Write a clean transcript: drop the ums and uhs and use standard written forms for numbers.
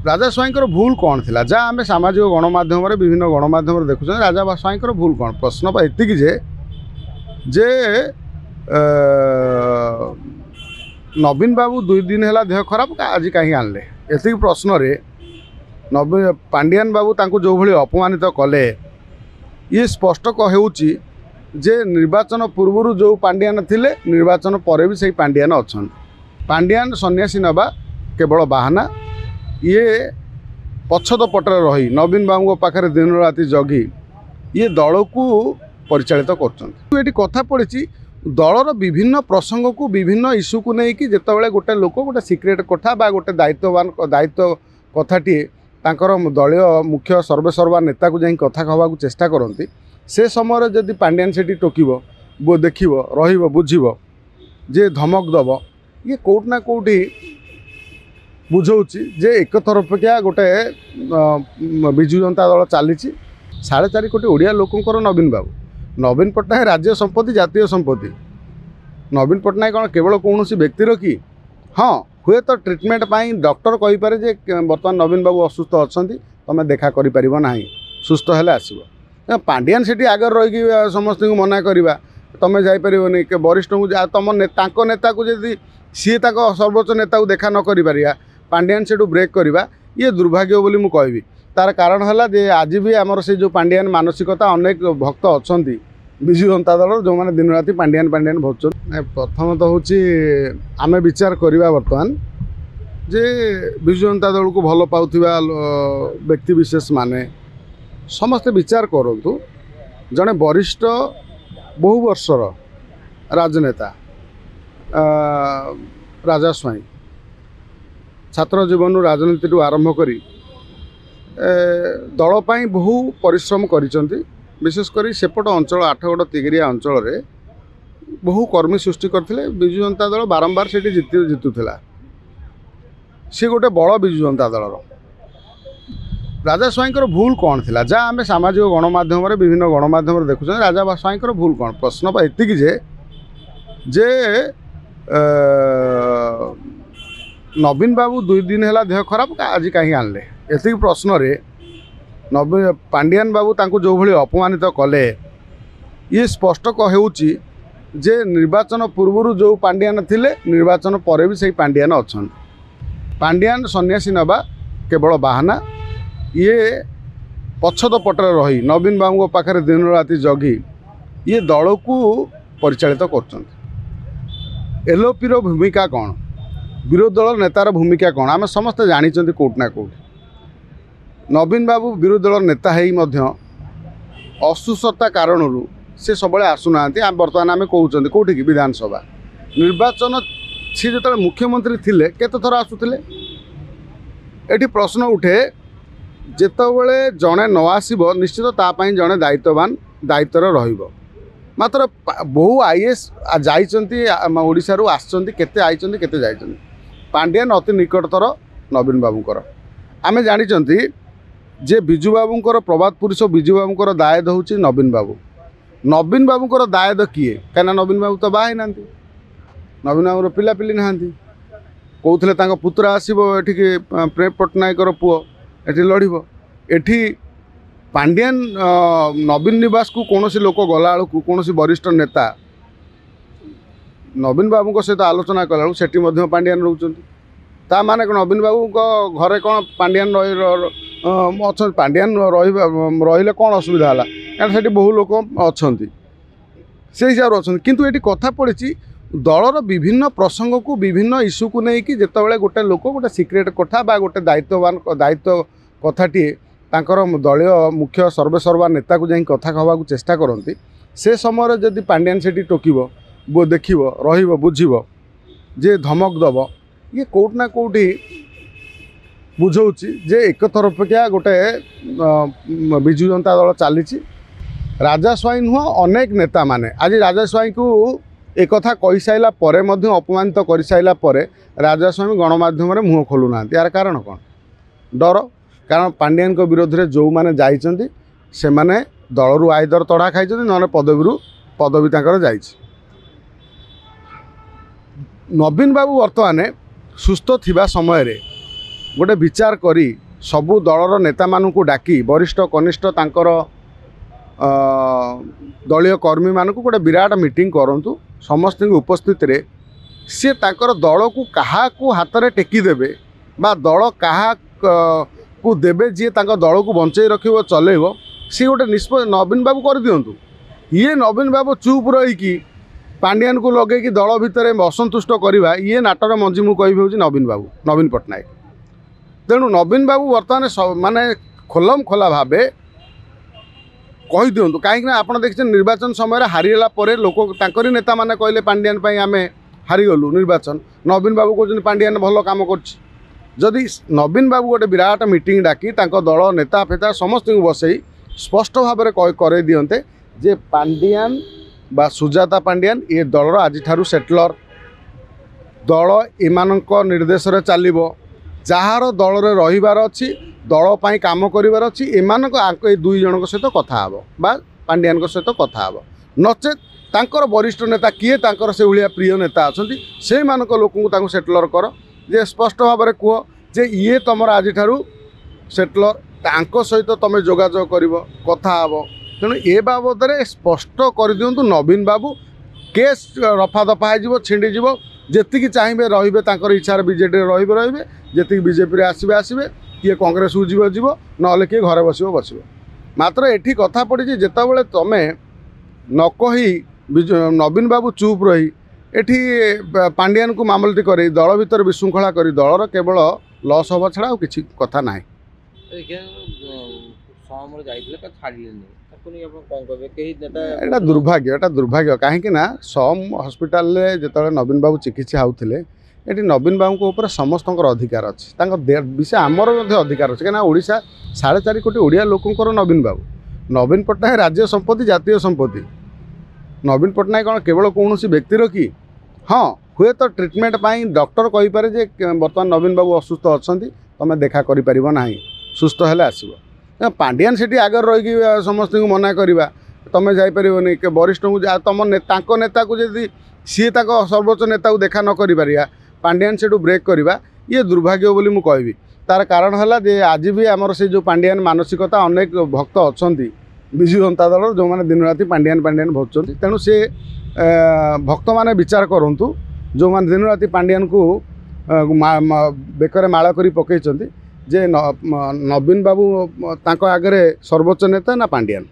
राजा स्वाईंकर भूल कौन थिला जा आम सामाजिक गणमाध्यम विभिन्न गणमाध्यम देखुं राजा स्वाईंकर भूल कौन प्रश्न एतिक जे नवीन बाबू 2 दिन है देह खराब आज कहीं आनले एति प्रश्न रे नवीन पांडियान बाबू तांको जो भली अपमानित कले ये स्पष्ट कहूची जे निर्वाचन पूर्व जो पांडियान थिले निर्वाचन पर भी सही पांडियान अच्छा पांडियान सन्यासी नवा केवल बाहाना ये पछद पटरे रही नवीन बाबू पाखे दिन राति जगी ये दल को परिचालित कर कथा पड़ी दलर विभिन्न प्रसंग को विभिन्न इश्यू को लेकिन जितेबाला गोटे लोक गोटे सिक्रेट कथा बा गोटे दायित्ववान दायित्व कथाटी तांकर दलीय मुख्य सर्वेसर्वा नेता को जाई कथा कहवा चेष्टा करती से समय जदि पांडियान से टोकब देख रुझब जे धमक दब ये कौटना कौटी बुझाऊँच जे एक तरफिया गोटे विजु जनता दल चली 4.5 कोटी ओडिया लोकंर नवीन पट्टनायक राज्य संपत्ति जातीय संपत्ति नवीन पट्टनायक कौन केवल कौन व्यक्तिर कि हाँ हुए तो ट्रिटमेंट पाई डॉक्टर कहीपे जे बर्तमान नवीन बाबू असुस्थ अच्छा तुम देखा करना सुस्थ हेले आसो पांडियान से आगे रही समस्त को मना करवा तुम जापर वरिष्ठ को तुम नेता को जब सी सर्वोच्च नेता को देखा न कर पांडियान से ब्रेक करवा ये दुर्भाग्य बोली मुझे कहबी तार कारण है आज भी आमर से जो पांडियान मानसिकता अनेक भक्त अच्छा विजु जनता दल जो मैंने दिन राति पांडियान पांडियान भोज प्रथम तो हूँ आम विचार करवा बर्तमान जे विजु जनता दल को भल पाउथिबा व्यक्ति विशेष माने समस्ते विचार करूँ जड़े वरिष्ठ बहु वर्षर राजनेता राजा स्वाई छात्र जीवन राजनीति आरंभ करी दलपाई बहु परिश्रम करिसेंती विशेषकर सेपट अंचल आठगड़ तिगिरिया अंचल रे बहु कर्मी सृष्टि करथिले विजु जनता दल बारंबार से जितुला सी गोटे बड़ विजु जनता दल राजा स्वाईंकर भूल कौन थिला जा आम सामाजिक गणमाध्यम विभिन्न गणमाध्यम देखुं राजा स्वाईंकर भूल कौन प्रश्न एतिक जे नवीन बाबू 2 दिन है देह खराब आज कहीं आनले एति प्रश्न रे नवीन पांडियान बाबू तांको जो भली अपमानित कले ये स्पष्ट कहूची जे निर्वाचन पूर्व जो पांडियान थिले निर्वाचन पर भी सही पांडियान अच्छा पांडियान सन्यासी नवा केवल बाहाना ये पछद पटरे रही नवीन बाबू पाखे दिन राति जगी ये दल को परिचालित कर एलओपी भूमिका कौन विरोधी दल नेतार भूमिका कौन आम समस्ते जानी कौटना कौट नवीन बाबू विरोधी दल नेता है असुस्थता कारण से सब आसुना बर्तमान आम कहते कौटी की विधानसभा निर्वाचन सी जो मुख्यमंत्री थिले केते थर आसुले एटी प्रश्न उठे जेतबले जड़े न आसब निश्चित तापाई जड़े दायित्ववान दायित्व रहिबो मात्र बहु आईएएस जाशार आसते आईचंती केते जाइचंती पांडियान अति निकटतर नवीन बाबूंकर आमे जानिचंती जे बिजु बाबूंकर प्रभात पुरुष बिजु बाबूंकर दायद हूँ नवीन बाबूंकर दायद किए कहीं नवीन बाबू तो बाहे ना नवीन बाबूर पिलापिली ना कहते पुत्र आसो ये प्रेम पट्टनायक पुओ एटी लड़ एटी पांडियान नवीन निवास को कौन लोक गला को कौन वरिष्ठ नेता नवीन बाबू सहित आलोचना कला से पांडियान रोचंती ता माने नवीन बाबू घरे कौन पांडियान अच्छा पांडियान रही कौन असुविधा है कारण से बहु लोक अच्छा से हिसाब से अच्छा किंतु ये कथा पड़ी दलर विभिन्न प्रसंग को विभिन्न इश्यू को लेकिन जितेबाला गोटे लोक गोटे सिक्रेट कथा बा गोटे दायित्ववान दायित्व कथाटी तांकर दलीय मुख्य सर्वेसर्वा नेता को जाई कथा कहवा चेष्टा करती से समय जदि पांडियान से टोकब देख रुझब जे धमक दब ये कौटना कौटी बुझाऊँच जे एक तरफिया गोटे विजु जनता दल चली राजा स्वाई नुह अनेक नेता माने आज राजा स्वाई को एक कथा कही साइला परे मध्य अपमानित कर साइला परे राजा स्वामी गणमाध्यम मुँह खोलुना यार कारण कौन डर कारण पांडियान को विरोध में जो मैंने जाइछंती से माने दलरू आईदर तड़ा खाई ना पदवी तांकर जाइछ नवीन बाबू वर्तमान सुस्थ थिबा समय रे गोटे विचार करी सबु दलर नेता मानू डाकी वरिष्ठ कनिष्ठ तांकर दलीय कर्मी मानू गोटे विराट मीटिंग करंतु समस्त उपस्थित रे सी तांकर दल को कहा को हाथ में टेकीदेवे बा दल कहा को देवे जी दल को बंचाई रखिब चलेब सी गोटे निष्पत्ति नवीन बाबू कर दिंतु। ये नवीन बाबू चुप रही पांडियान को लगे कि दल भितर असंतुष्ट करवा ये नाटर मंजी मु कहि नवीन बाबू नवीन पट्टनायक। तेणु नवीन बाबू बर्तमान माने खोलम खोला भावे कही दिंतु कहीं आप देखते निर्वाचन समय हारीला लोक तांकरी नेता माने कहले पांडियान आम हारीगलु निर्वाचन नवीन बाबू कहते पांडियान भल कम करी नवीन बाबू गोटे विराट मीटिंग डाकी दल नेता फेता समस्त बसई स्पष्ट भाव में कर दियंते जे पांडियान बा सुजाता पांडियान ये दलर आज सेटलर दल एमानक निर्देश रे चलिबो जार दल रे रहिबार अछि दल पाई काम करिवार अछि एमानक ए दुई जनक सहित कथा हबो बा पांडियान सहित कथा हबो नचेत तांकर वरिष्ठ नेता किए तांकर से भलिया प्रिय नेता अछंती से मानक लोकଙ୍କୁ तांको सेटलर कर जे स्पष्ट भाव में कह जे ये तुम आज सेटलर तांको सहित तुम जोगाजोग करिवो कथा हबो। तेणु ए बाबद में स्पष्ट कर दिंतु नवीन बाबू केस रफा दफा हो छिंडीज जी चाहिए रे तांकर इच्छा बीजेडी रे जी बीजेपी आसवे आसवे किए कांग्रेस को जीव जीव ना किए घरे बस मात्र एठी कथा पड़ी जिते तुम न कही नवीन बाबू चुप रही एठी पांडियान को मामलती कर दल भीतर विशृंखला कर दलर केवल लॉस हवा छड़ा और किसी कथा ना एटा दुर्भाग्य कहीं सम हस्पिटाल जो नवीन बाबू चिकित्सा होते ये नवीन बाबू ऊपर समस्त अधिकार अच्छे विषय आमर अधिकार अच्छे कहीं ओडिशा 4.5 कोटी ओडिया लोकंर नवीन बाबू नवीन पट्टनायक राज्य संपत्ति जातीय संपत्ति नवीन पट्टनायक कौन केवल कौन व्यक्तिर कि हाँ हुए तो ट्रिटमेंट डॉक्टर कहीपे जे बर्तमान नवीन बाबू असुस्थ अच्छा तुम देखा करना सुस्थ हेले आसो पांडियान से आगे रही समस्त को मना करवा तुम जापर वरिष्ठ को तुम नेता को जब सी सर्वोच्च नेता को देखा न कर पांडियान से ब्रेक करवा ये दुर्भाग्य बोली मु कहबी। तार कारण है जे आज भी आमर से जो पांडियान मानसिकता अनेक भक्त अच्छा विजु जनता दल जो मैंने दिन राति पांडियान पांडियान भोजन तेणु से भक्त मैंने विचार करूँ जो मैंने दिन राति पांडियान को बेकर माला कर पकई जे नवीन बाबू तांको आगे सर्वोच्च नेता ना पांडियान।